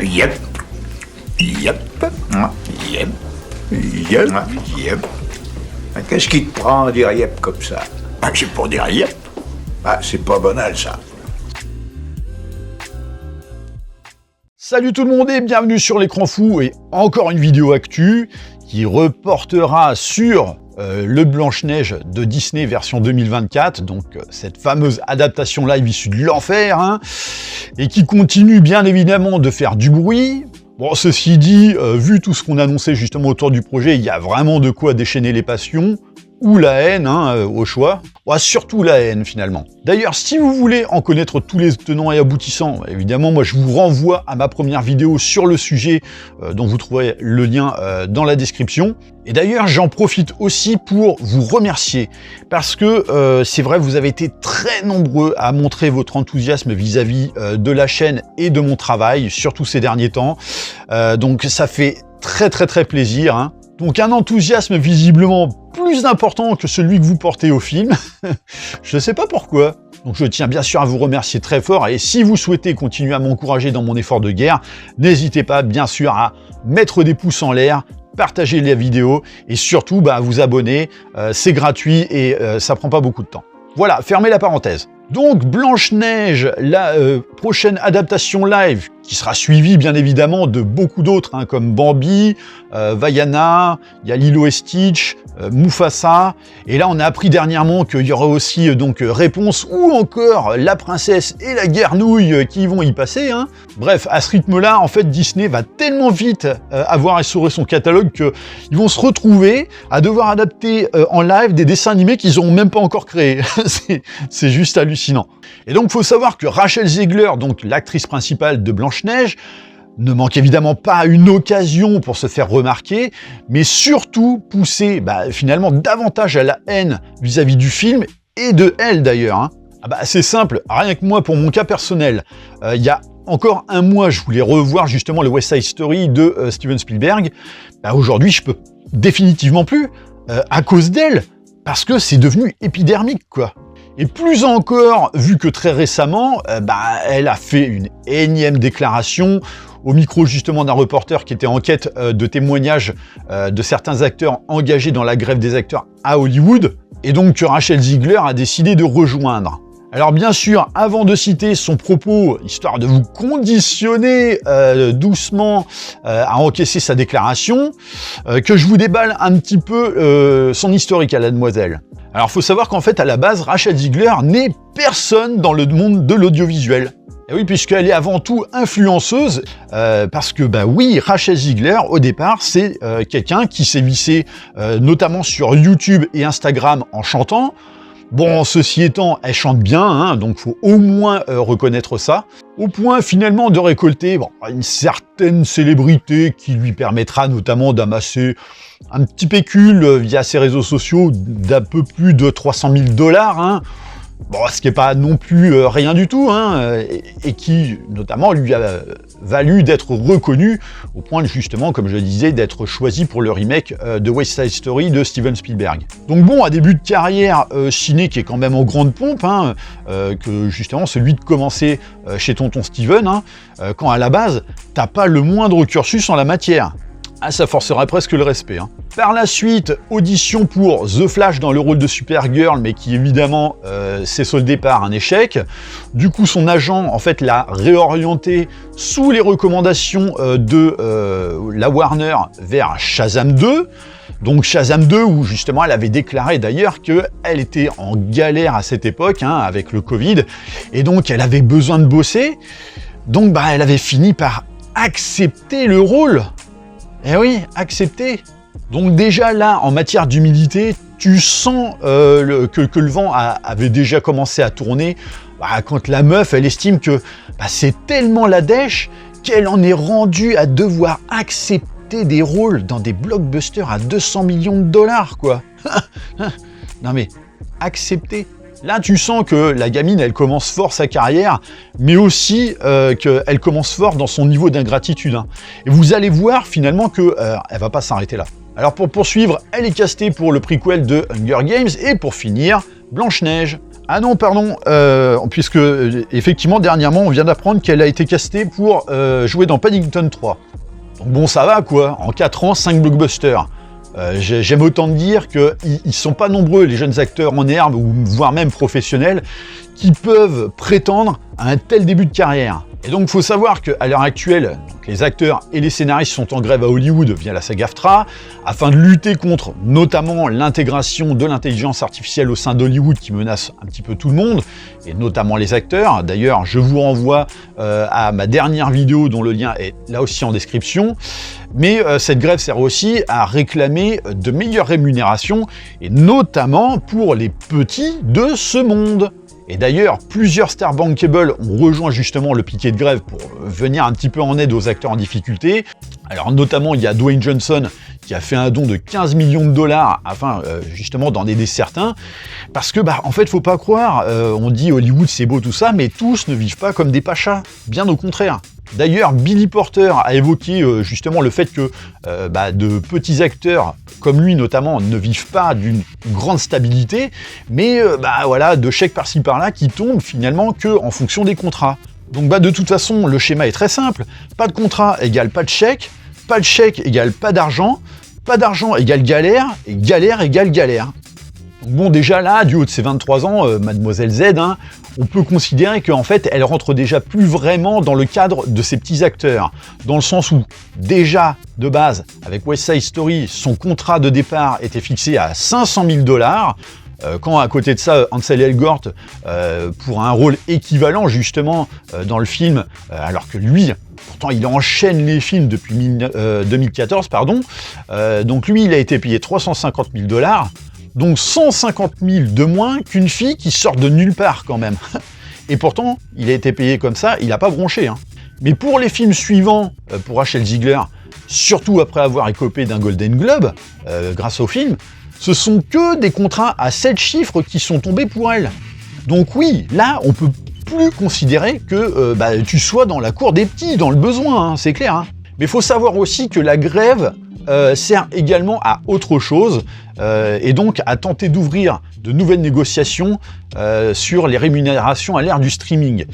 Yep. Yep. Yep. Yep. Yep. Qu'est-ce qui te prend à dire yep comme ça? C'est pour dire yep. C'est pas banal ça. Salut tout le monde et bienvenue sur l'écran fou et encore une vidéo actu qui reportera sur le Blanche-Neige de Disney version 2024, donc cette fameuse adaptation live issue de l'enfer, et qui continue bien évidemment de faire du bruit. Bon, ceci dit, vu tout ce qu'on annonçait justement autour du projet, il y a vraiment de quoi déchaîner les passions, ou la haine, au choix. Ouais, surtout la haine, finalement. D'ailleurs, si vous voulez en connaître tous les tenants et aboutissants, évidemment, moi, je vous renvoie à ma première vidéo sur le sujet, dont vous trouverez le lien dans la description. Et d'ailleurs, j'en profite aussi pour vous remercier, parce que c'est vrai, vous avez été très nombreux à montrer votre enthousiasme vis-à-vis de la chaîne et de mon travail, surtout ces derniers temps. Donc, ça fait très plaisir, Donc un enthousiasme visiblement plus important que celui que vous portez au film. Je ne sais pas pourquoi. Donc je tiens bien sûr à vous remercier très fort et si vous souhaitez continuer à m'encourager dans mon effort de guerre, n'hésitez pas bien sûr à mettre des pouces en l'air, partager la vidéo et surtout à vous abonner. C'est gratuit et ça prend pas beaucoup de temps. Voilà, fermez la parenthèse. Donc Blanche-Neige, la prochaine adaptation live, qui sera suivie bien évidemment de beaucoup d'autres, comme Bambi, Vaiana, il y a Lilo et Stitch, Mufasa, et là on a appris dernièrement qu'il y aura aussi donc Réponse, ou encore La Princesse et la Guernouille qui vont y passer. Bref, à ce rythme-là, en fait, Disney va tellement vite avoir essoré son catalogue qu'ils vont se retrouver à devoir adapter en live des dessins animés qu'ils n'auront même pas encore créés. C'est juste hallucinant. Et donc, il faut savoir que Rachel Zegler, donc l'actrice principale de Blanche-Neige, ne manque évidemment pas une occasion pour se faire remarquer, mais surtout pousser finalement davantage à la haine vis-à-vis du film et de elle d'ailleurs. C'est simple, rien que moi, pour mon cas personnel, il y a encore un mois, je voulais revoir justement le West Side Story de Steven Spielberg. Aujourd'hui, je peux définitivement plus, à cause d'elle, parce que c'est devenu épidermique, quoi. Et plus encore, vu que très récemment, elle a fait une énième déclaration au micro justement d'un reporter qui était en quête de témoignages de certains acteurs engagés dans la grève des acteurs à Hollywood, et donc que Rachel Zegler a décidé de rejoindre. Alors bien sûr, avant de citer son propos, histoire de vous conditionner doucement à encaisser sa déclaration, que je vous déballe un petit peu son historique à la demoiselle. Alors il faut savoir qu'en fait, à la base, Rachel Zegler n'est personne dans le monde de l'audiovisuel. Et oui, puisqu'elle est avant tout influenceuse, parce que oui, Rachel Zegler, au départ, c'est quelqu'un qui s'est vissé notamment sur YouTube et Instagram en chantant. Bon, ceci étant, elle chante bien, donc faut au moins reconnaître ça, au point finalement de récolter une certaine célébrité qui lui permettra notamment d'amasser un petit pécule via ses réseaux sociaux d'un peu plus de 300 000 $, ce qui n'est pas non plus rien du tout, et qui notamment lui a valu d'être reconnu au point justement, comme je le disais, d'être choisi pour le remake de West Side Story de Steven Spielberg. Donc bon, à début de carrière ciné qui est quand même en grande pompe, que justement celui de commencer chez Tonton Steven, quand à la base, t'as pas le moindre cursus en la matière. Ça forcerait presque le respect. Par la suite, audition pour The Flash dans le rôle de Supergirl, mais qui évidemment s'est soldé par un échec. Du coup, son agent, en fait, l'a réorienté sous les recommandations de la Warner vers Shazam 2. Donc Shazam 2, où justement elle avait déclaré d'ailleurs qu'elle était en galère à cette époque, avec le Covid, et donc elle avait besoin de bosser. Donc elle avait fini par accepter le rôle. Eh oui, accepter. Donc déjà là, en matière d'humilité, tu sens que le vent avait déjà commencé à tourner quand la meuf, elle estime que c'est tellement la dèche qu'elle en est rendue à devoir accepter des rôles dans des blockbusters à 200 millions $, quoi. Non mais, accepter. Là, tu sens que la gamine, elle commence fort sa carrière, mais aussi qu'elle commence fort dans son niveau d'ingratitude. Et vous allez voir finalement qu'elle va pas s'arrêter là. Alors pour poursuivre, elle est castée pour le prequel de Hunger Games, et pour finir, Blanche-Neige. Ah non, pardon, puisque effectivement, dernièrement, on vient d'apprendre qu'elle a été castée pour jouer dans Paddington 3. Donc bon, ça va quoi, en 4 ans, 5 blockbusters. J'aime autant dire qu'ils sont pas nombreux, les jeunes acteurs en herbe, ou voire même professionnels, qui peuvent prétendre à un tel début de carrière. Et donc, il faut savoir qu'à l'heure actuelle, les acteurs et les scénaristes sont en grève à Hollywood via la SAG-AFTRA, afin de lutter contre notamment l'intégration de l'intelligence artificielle au sein d'Hollywood qui menace un petit peu tout le monde, et notamment les acteurs. D'ailleurs, je vous renvoie à ma dernière vidéo dont le lien est là aussi en description. Mais cette grève sert aussi à réclamer de meilleures rémunérations, et notamment pour les petits de ce monde. Et d'ailleurs, plusieurs stars bankable ont rejoint justement le piquet de grève pour venir un petit peu en aide aux acteurs en difficulté. Alors notamment, il y a Dwayne Johnson qui a fait un don de 15 millions de dollars afin justement d'en aider certains. Parce que, en fait, faut pas croire, on dit Hollywood c'est beau tout ça, mais tous ne vivent pas comme des pachas, bien au contraire. D'ailleurs, Billy Porter a évoqué justement le fait que de petits acteurs comme lui notamment ne vivent pas d'une grande stabilité, mais voilà, de chèques par-ci par-là qui tombent finalement que en fonction des contrats. Donc de toute façon, le schéma est très simple. Pas de contrat égale pas de chèque égale pas d'argent égale galère, et galère égale galère. Donc bon, déjà là, du haut de ses 23 ans, Mademoiselle Z, on peut considérer qu'en fait, elle rentre déjà plus vraiment dans le cadre de ces petits acteurs. Dans le sens où, déjà, de base, avec West Side Story, son contrat de départ était fixé à 500 000 $, quand à côté de ça, Ansel Elgort, pour un rôle équivalent justement dans le film, alors que lui, pourtant il enchaîne les films depuis 2014, donc lui il a été payé 350 000 $, donc 150 000 de moins qu'une fille qui sort de nulle part quand même. Et pourtant, il a été payé comme ça, il n'a pas bronché. Mais pour les films suivants, pour Rachel Ziegler, surtout après avoir écopé d'un Golden Globe, grâce au film, ce sont que des contrats à 7 chiffres qui sont tombés pour elle. Donc oui, là, on peut plus considérer que tu sois dans la cour des petits, dans le besoin, c'est clair. Mais il faut savoir aussi que la grève sert également à autre chose, et donc à tenter d'ouvrir de nouvelles négociations sur les rémunérations à l'ère du streaming.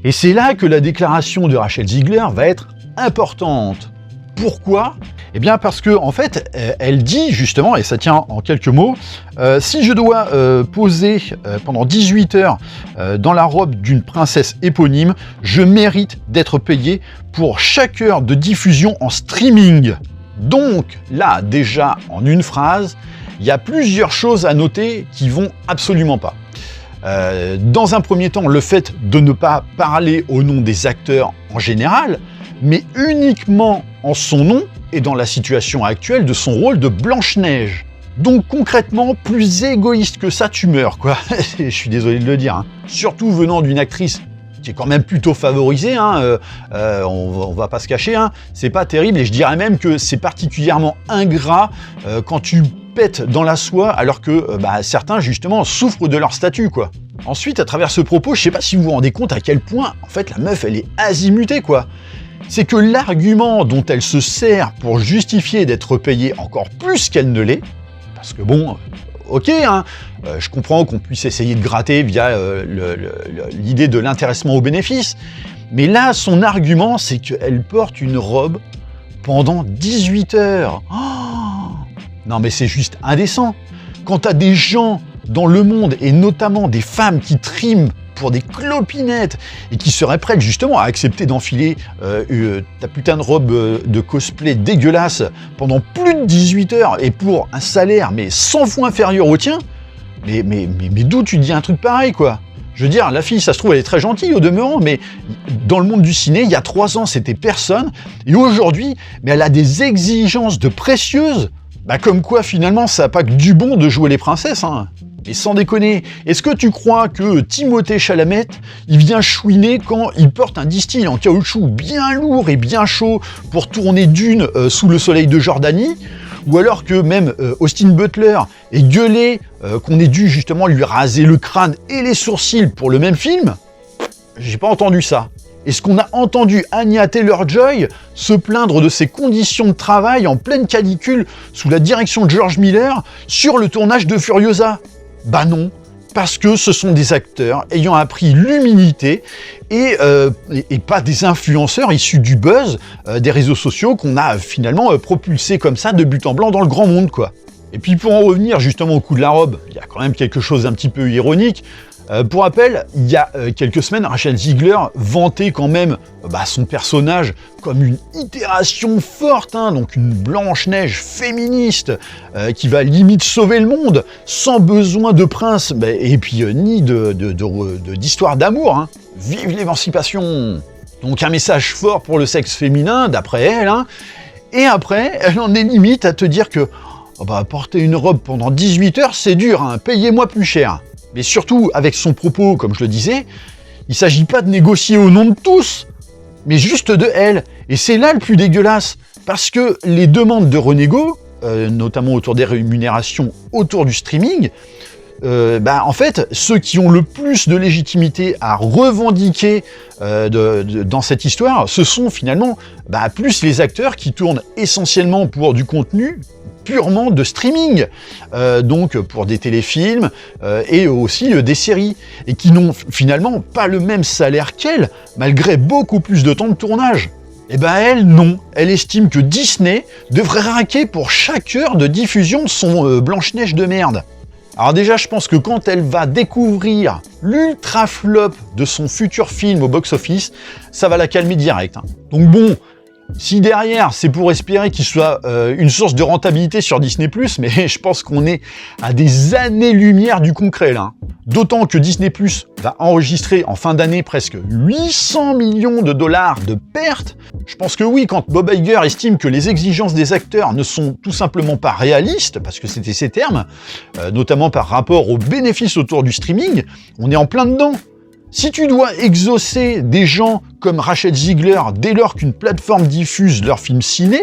Et c'est là que la déclaration de Rachel Ziegler va être importante. Pourquoi ? Eh bien parce que en fait, elle dit justement, et ça tient en quelques mots, si je dois poser pendant 18 heures dans la robe d'une princesse éponyme, je mérite d'être payé pour chaque heure de diffusion en streaming. Donc là, déjà, en une phrase, il y a plusieurs choses à noter qui vont absolument pas. Dans un premier temps, le fait de ne pas parler au nom des acteurs en général, mais uniquement en son nom et dans la situation actuelle de son rôle de Blanche-Neige. Donc concrètement, plus égoïste que ça, tu meurs, quoi. Je suis désolé de le dire. Surtout venant d'une actrice qui est quand même plutôt favorisée, on va pas se cacher, c'est pas terrible, et je dirais même que c'est particulièrement ingrat quand tu pètes dans la soie, alors que certains, justement, souffrent de leur statut, quoi. Ensuite, à travers ce propos, je sais pas si vous vous rendez compte à quel point, en fait, la meuf, elle est azimutée, quoi. C'est que l'argument dont elle se sert pour justifier d'être payée encore plus qu'elle ne l'est, parce que bon, ok, je comprends qu'on puisse essayer de gratter via l'idée de l'intéressement au bénéfice, mais là, son argument, c'est qu'elle porte une robe pendant 18 heures. Oh, non mais c'est juste indécent. Quand t'as des gens dans le monde, et notamment des femmes qui triment pour des clopinettes et qui seraient prêtes justement à accepter d'enfiler ta putain de robe de cosplay dégueulasse pendant plus de 18 heures et pour un salaire mais 100 fois inférieur au tien, mais d'où tu dis un truc pareil, quoi? Je veux dire, la fille, ça se trouve, elle est très gentille au demeurant, mais dans le monde du ciné, il y a 3 ans, c'était personne, et aujourd'hui, mais elle a des exigences de précieuses, comme quoi finalement, ça n'a pas que du bon de jouer les princesses, Mais sans déconner, est-ce que tu crois que Timothée Chalamet, il vient chouiner quand il porte un distil en caoutchouc bien lourd et bien chaud pour tourner Dune sous le soleil de Jordanie? Ou alors que même Austin Butler est gueulé qu'on ait dû justement lui raser le crâne et les sourcils pour le même film? J'ai pas entendu ça. Est-ce qu'on a entendu Anya Taylor-Joy se plaindre de ses conditions de travail en pleine canicule sous la direction de George Miller sur le tournage de Furiosa? Bah non. parce que ce sont des acteurs ayant appris l'humilité et pas des influenceurs issus du buzz des réseaux sociaux qu'on a finalement propulsés comme ça de but en blanc dans le grand monde, quoi. Et puis pour en revenir justement au coup de la robe, il y a quand même quelque chose d'un petit peu ironique. Pour rappel, il y a quelques semaines, Rachel Ziegler vantait quand même son personnage comme une itération forte, hein, donc une Blanche-Neige féministe qui va limite sauver le monde, sans besoin de prince, et puis ni d'histoire d'amour. Hein. Vive l'émancipation! Donc un message fort pour le sexe féminin, d'après elle, hein. Et après, elle en est limite à te dire que porter une robe pendant 18 heures, c'est dur, hein, payez-moi plus cher. Mais surtout, avec son propos, comme je le disais, il ne s'agit pas de négocier au nom de tous, mais juste de elle. Et c'est là le plus dégueulasse, parce que les demandes de renégo, notamment autour des rémunérations autour du streaming, en fait, ceux qui ont le plus de légitimité à revendiquer dans cette histoire, ce sont finalement plus les acteurs qui tournent essentiellement pour du contenu purement de streaming, donc pour des téléfilms et aussi des séries, et qui n'ont finalement pas le même salaire qu'elle, malgré beaucoup plus de temps de tournage. Et elle, non. Elle estime que Disney devrait raquer pour chaque heure de diffusion de son Blanche-Neige de merde. Alors déjà, je pense que quand elle va découvrir l'ultra flop de son futur film au box-office, ça va la calmer direct. Hein. Donc bon, si derrière, c'est pour espérer qu'il soit une source de rentabilité sur Disney+, mais je pense qu'on est à des années-lumière du concret, là. D'autant que Disney+, va enregistrer en fin d'année presque 800 millions de dollars de pertes. Je pense que oui, quand Bob Iger estime que les exigences des acteurs ne sont tout simplement pas réalistes, parce que c'était ses termes, notamment par rapport aux bénéfices autour du streaming, on est en plein dedans. Si tu dois exaucer des gens comme Rachel Ziegler dès lors qu'une plateforme diffuse leur film ciné,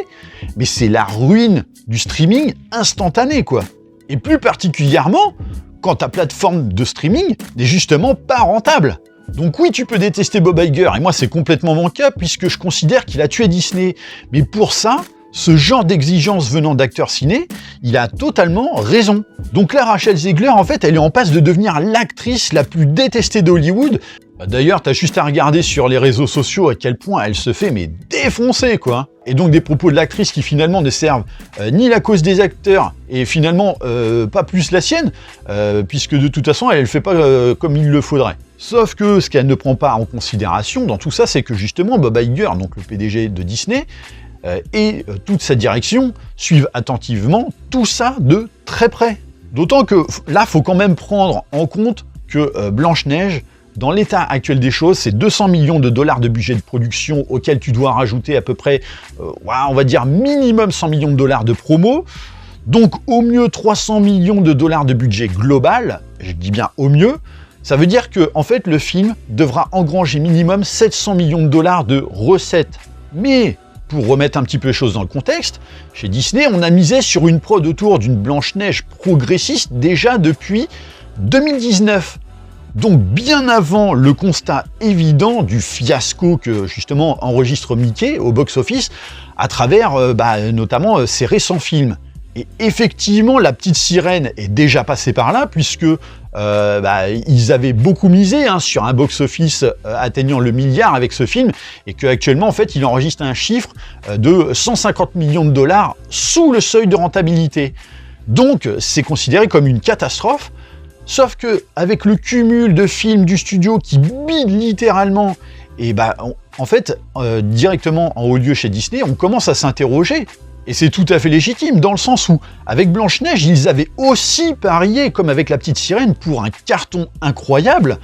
mais c'est la ruine du streaming instantané, quoi. Et plus particulièrement, quand ta plateforme de streaming n'est justement pas rentable. Donc oui, tu peux détester Bob Iger, et moi c'est complètement mon cas, puisque je considère qu'il a tué Disney. Mais pour ça, ce genre d'exigence venant d'acteurs ciné, il a totalement raison. Donc là, Rachel Ziegler, en fait, elle est en passe de devenir l'actrice la plus détestée d'Hollywood. D'ailleurs, t'as juste à regarder sur les réseaux sociaux à quel point elle se fait défoncer, quoi. Et donc des propos de l'actrice qui finalement ne servent ni la cause des acteurs, et finalement pas plus la sienne, puisque de toute façon, elle ne fait pas comme il le faudrait. Sauf que ce qu'elle ne prend pas en considération dans tout ça, c'est que justement Bob Iger, donc le PDG de Disney, et toute sa direction suivent attentivement tout ça de très près. D'autant que là, il faut quand même prendre en compte que Blanche-Neige, dans l'état actuel des choses, c'est 200 millions de dollars de budget de production auquel tu dois rajouter à peu près, on va dire minimum 100 millions de dollars de promo. Donc au mieux 300 millions de dollars de budget global, je dis bien au mieux. Ça veut dire que en fait, le film devra engranger minimum 700 millions de dollars de recettes. Mais pour remettre un petit peu les choses dans le contexte, chez Disney, on a misé sur une prod autour d'une Blanche-Neige progressiste déjà depuis 2019. Donc bien avant le constat évident du fiasco que justement enregistre Mickey au box-office à travers notamment ses récents films. Et effectivement, La Petite Sirène est déjà passée par là, puisque ils avaient beaucoup misé sur un box-office atteignant le milliard avec ce film, et qu'actuellement, en fait, il enregistre un chiffre de 150 millions de dollars sous le seuil de rentabilité. Donc, c'est considéré comme une catastrophe, sauf que avec le cumul de films du studio qui bide littéralement, et en fait, directement en haut lieu chez Disney, on commence à s'interroger. Et c'est tout à fait légitime, dans le sens où, avec Blanche-Neige, ils avaient aussi parié, comme avec La Petite Sirène, pour un carton incroyable,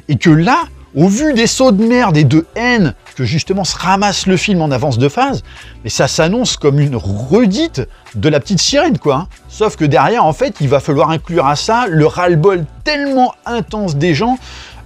et que là, au vu des sauts de merde et de haine que justement se ramasse le film en avance de phase, mais ça s'annonce comme une redite de La Petite Sirène, quoi. Hein. Sauf que derrière, en fait, il va falloir inclure à ça le ras-le-bol tellement intense des gens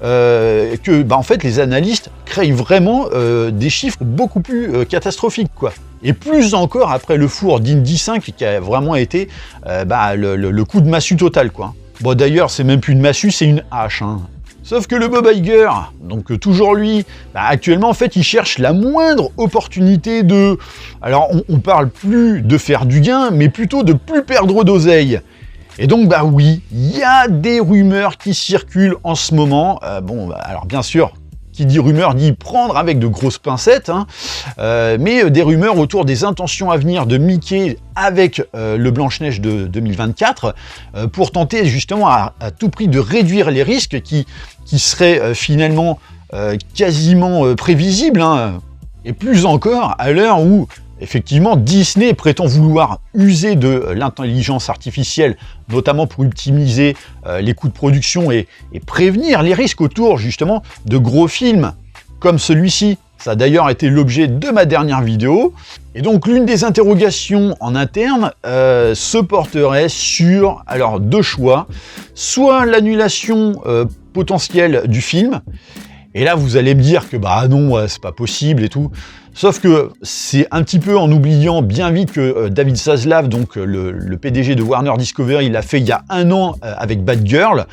que, en fait, les analystes créent vraiment des chiffres beaucoup plus catastrophiques, quoi. Et plus encore après le four d'Indy 5 qui a vraiment été le coup de massue total, quoi. Bon, d'ailleurs, c'est même plus une massue, c'est une hache, hein. Sauf que le Bob Iger, donc toujours lui, actuellement en fait il cherche la moindre opportunité de... Alors on parle plus de faire du gain, mais plutôt de plus perdre d'oseille. Et donc, bah oui, il y a des rumeurs qui circulent en ce moment. Alors bien sûr, qui dit rumeur dit prendre avec de grosses pincettes, hein, mais des rumeurs autour des intentions à venir de Mickey avec le Blanche-Neige de 2024 pour tenter justement à tout prix de réduire les risques qui seraient finalement quasiment prévisibles, hein, et plus encore à l'heure où effectivement, Disney prétend vouloir user de l'intelligence artificielle, notamment pour optimiser les coûts de production et prévenir les risques autour, justement, de gros films comme celui-ci. Ça a d'ailleurs été l'objet de ma dernière vidéo. Et donc, l'une des interrogations en interne se porterait sur, alors, deux choix. Soit l'annulation potentielle du film, et là, vous allez me dire que, bah non, c'est pas possible et tout. Sauf que c'est un petit peu en oubliant bien vite que David Zaslav, donc le PDG de Warner Discovery, il l'a fait il y a 1 an avec Bad Girl.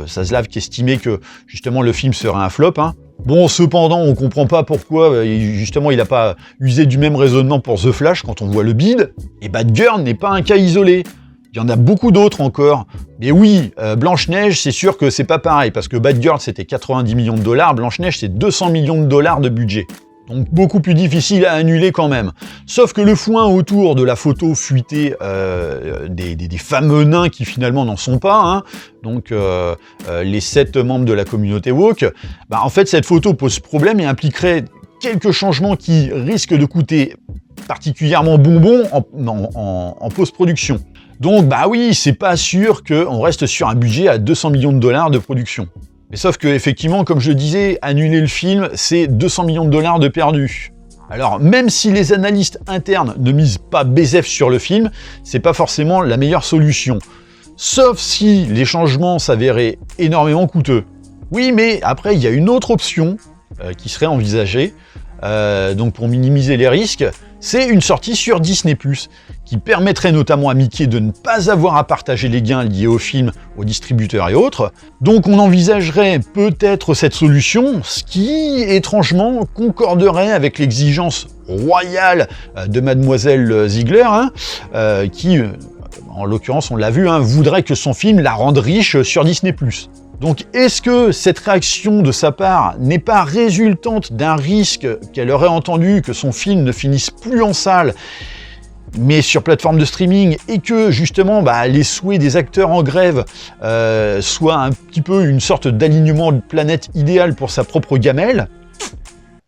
Zaslav qui estimait que justement le film serait un flop. Hein. Bon, cependant, on comprend pas pourquoi justement il n'a pas usé du même raisonnement pour The Flash quand on voit le bid. Et Bad Girl n'est pas un cas isolé. Il y en a beaucoup d'autres encore. Mais oui, Blanche-Neige, c'est sûr que c'est pas pareil, parce que Bad Girl, c'était 90 millions de dollars, Blanche-Neige, c'est 200 millions de dollars de budget. Donc beaucoup plus difficile à annuler quand même. Sauf que le foin autour de la photo fuitée des fameux nains qui finalement n'en sont pas, hein, donc les 7 membres de la communauté woke, bah, en fait cette photo pose problème et impliquerait quelques changements qui risquent de coûter particulièrement bonbon en post-production. Donc bah oui, c'est pas sûr qu'on reste sur un budget à 200 millions de dollars de production. Mais sauf que, effectivement, comme je le disais, annuler le film, c'est 200 millions de dollars de perdus. Alors, même si les analystes internes ne misent pas bézef sur le film, c'est pas forcément la meilleure solution. Sauf si les changements s'avéraient énormément coûteux. Oui, mais après, il y a une autre option qui serait envisagée, donc pour minimiser les risques, c'est une sortie sur Disney+, qui permettrait notamment à Mickey de ne pas avoir à partager les gains liés au film aux distributeurs et autres. Donc on envisagerait peut-être cette solution, ce qui, étrangement, concorderait avec l'exigence royale de Mademoiselle Ziegler, hein, qui, en l'occurrence, on l'a vu, hein, voudrait que son film la rende riche sur Disney+. Donc, est-ce que cette réaction de sa part n'est pas résultante d'un risque qu'elle aurait entendu que son film ne finisse plus en salle, mais sur plateforme de streaming, et que, justement, les souhaits des acteurs en grève soient un petit peu une sorte d'alignement de planète idéal pour sa propre gamelle?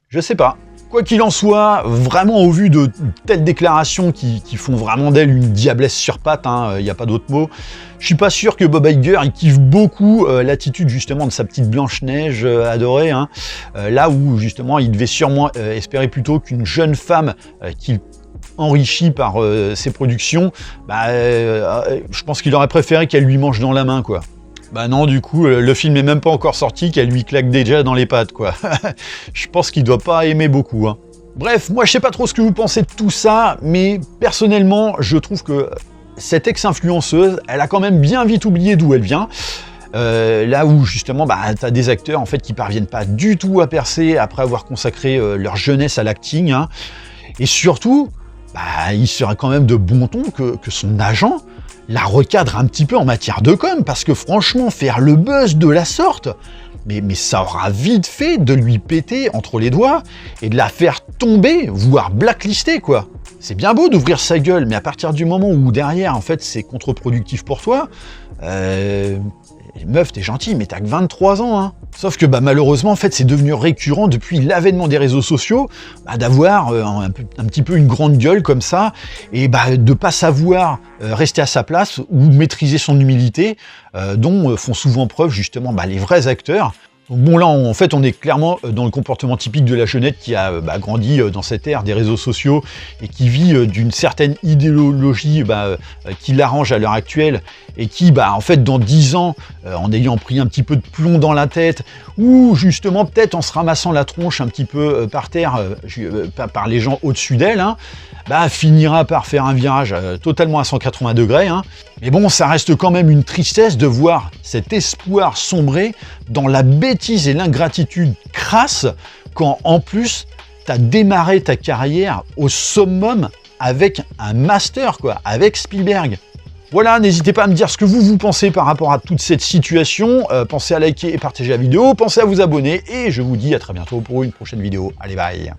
Je sais pas. Quoi qu'il en soit, vraiment au vu de telles déclarations qui font vraiment d'elle une diablesse sur pattes, il n'y a pas d'autre mot, je suis pas sûr que Bob Iger il kiffe beaucoup l'attitude justement de sa petite Blanche-Neige adorée, hein, là où justement il devait sûrement espérer plutôt qu'une jeune femme qu'il enrichit par ses productions, je pense qu'il aurait préféré qu'elle lui mange dans la main, quoi. Bah non, du coup, le film est même pas encore sorti, qu'elle lui claque déjà dans les pattes, quoi. Je pense qu'il doit pas aimer beaucoup, hein. Bref, moi je sais pas trop ce que vous pensez de tout ça, mais personnellement, je trouve que cette ex-influenceuse, elle a quand même bien vite oublié d'où elle vient. Là où justement, t'as des acteurs en fait qui parviennent pas du tout à percer après avoir consacré leur jeunesse à l'acting, hein. Et surtout, il serait quand même de bon ton que son agent la recadre un petit peu en matière de com, parce que franchement, faire le buzz de la sorte, mais ça aura vite fait de lui péter entre les doigts et de la faire tomber, voire blacklister, quoi. C'est bien beau d'ouvrir sa gueule, mais à partir du moment où derrière, en fait, c'est contre-productif pour toi, meuf, t'es gentil, mais t'as que 23 ans, hein. Sauf que malheureusement, en fait, c'est devenu récurrent depuis l'avènement des réseaux sociaux d'avoir un petit peu une grande gueule comme ça et de pas savoir rester à sa place ou maîtriser son humilité, dont font souvent preuve justement les vrais acteurs. Donc bon, là, en fait, on est clairement dans le comportement typique de la jeunette qui a grandi dans cette ère des réseaux sociaux et qui vit d'une certaine idéologie qui l'arrange à l'heure actuelle et qui, en fait, dans 10 ans, en ayant pris un petit peu de plomb dans la tête ou justement peut-être en se ramassant la tronche un petit peu par terre par les gens au-dessus d'elle, hein, finira par faire un virage totalement à 180 degrés. Hein. Mais bon, ça reste quand même une tristesse de voir cet espoir sombrer dans la bêtise et l'ingratitude crasse quand, en plus, t'as démarré ta carrière au summum avec un master, quoi, avec Spielberg. Voilà, n'hésitez pas à me dire ce que vous pensez par rapport à toute cette situation. Pensez à liker et partager la vidéo, pensez à vous abonner, et je vous dis à très bientôt pour une prochaine vidéo. Allez, bye!